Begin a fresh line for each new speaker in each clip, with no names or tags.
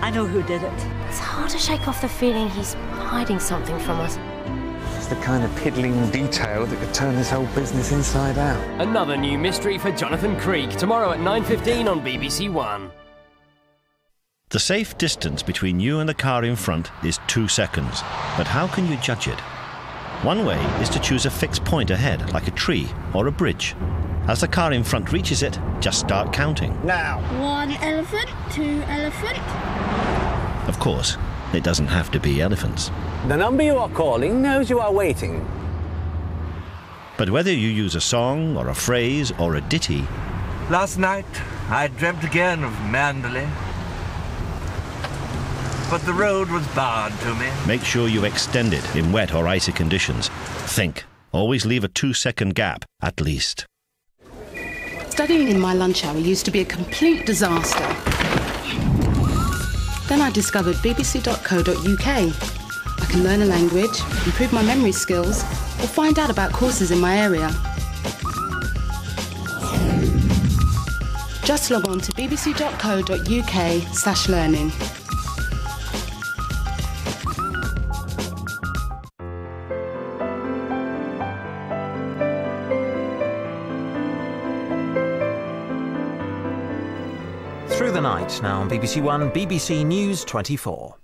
I know who did it.
It's hard to shake off the feeling he's hiding something from us.
It's the kind of piddling detail that could turn this whole business inside out.
Another new mystery for Jonathan Creek, tomorrow at 9:15 on BBC One.
The safe distance between you and the car in front is 2 seconds. But how can you judge it? One way is to choose a fixed point ahead, like a tree or a bridge. As the car in front reaches it, just start counting.
Now!
1 elephant, 2 elephant.
Of course, it doesn't have to be elephants.
The number you are calling knows you are waiting.
But whether you use a song or a phrase or a ditty...
Last night, I dreamt again of Mandalay. But the road was barred to me.
Make sure you extend it in wet or icy conditions. Think. Always leave a 2-second gap, at least.
Studying in my lunch hour used to be a complete disaster. Then I discovered bbc.co.uk. I can learn a language, improve my memory skills, or find out about courses in my area. Just log on to bbc.co.uk/learning.
Through the night, now on BBC One, BBC News 24.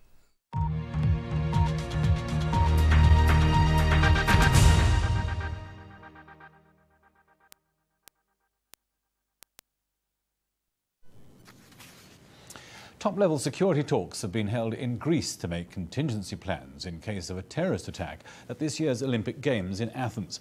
Top-level security talks have been held in Greece to make contingency plans in case of a terrorist attack at this year's Olympic Games in Athens.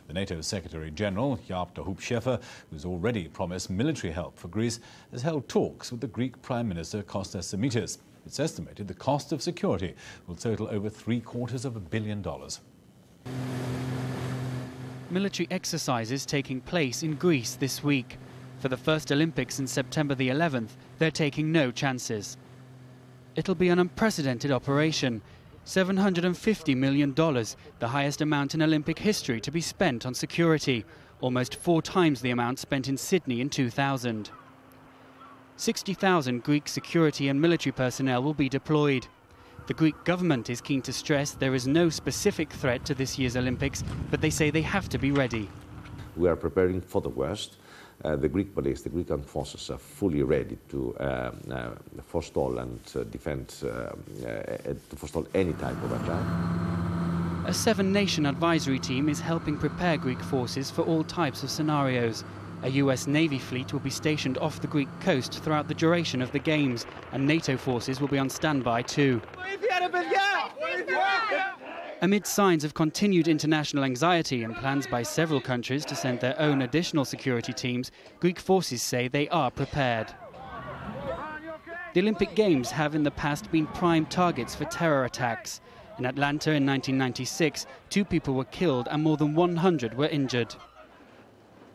The NATO Secretary-General, Jaap de Hoop-Scheffer, who's already promised military help for Greece, has held talks with the Greek Prime Minister Kostas Samitis. It's estimated the cost of security will total over $750 million.
Military exercises taking place in Greece this week. For the first Olympics in September the 11th, they're taking no chances. It'll be an unprecedented operation. $750 million, the highest amount in Olympic history to be spent on security, almost 4 times the amount spent in Sydney in 2000. 60,000 Greek security and military personnel will be deployed. The Greek government is keen to stress there is no specific threat to this year's Olympics, but they say they have to be ready.
We are preparing for the worst. The Greek police, the Greek armed forces are fully ready to forestall and defend, to forestall any type of attack.
A 7-nation advisory team is helping prepare Greek forces for all types of scenarios. A US Navy fleet will be stationed off the Greek coast throughout the duration of the Games, and NATO forces will be on standby too. Amid signs of continued international anxiety and plans by several countries to send their own additional security teams, Greek forces say they are prepared. The Olympic Games have in the past been prime targets for terror attacks. In Atlanta in 1996, 2 people were killed and more than 100 were injured.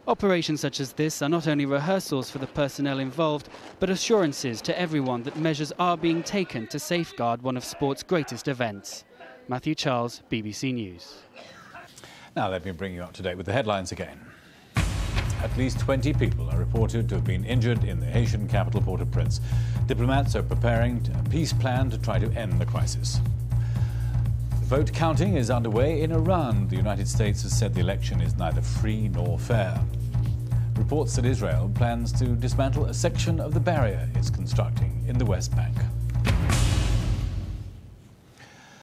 Operations such as this are not only rehearsals for the personnel involved, but assurances to everyone that measures are being taken to safeguard one of sport's greatest events. Matthew Charles, BBC News.
Now let me bring you up to date with the headlines again. At least 20 people are reported to have been injured in the Haitian capital Port-au-Prince. Diplomats are preparing a peace plan to try to end the crisis. Vote counting is underway in Iran. The United States has said the election is neither free nor fair. Reports that Israel plans to dismantle a section of the barrier it's constructing in the West Bank.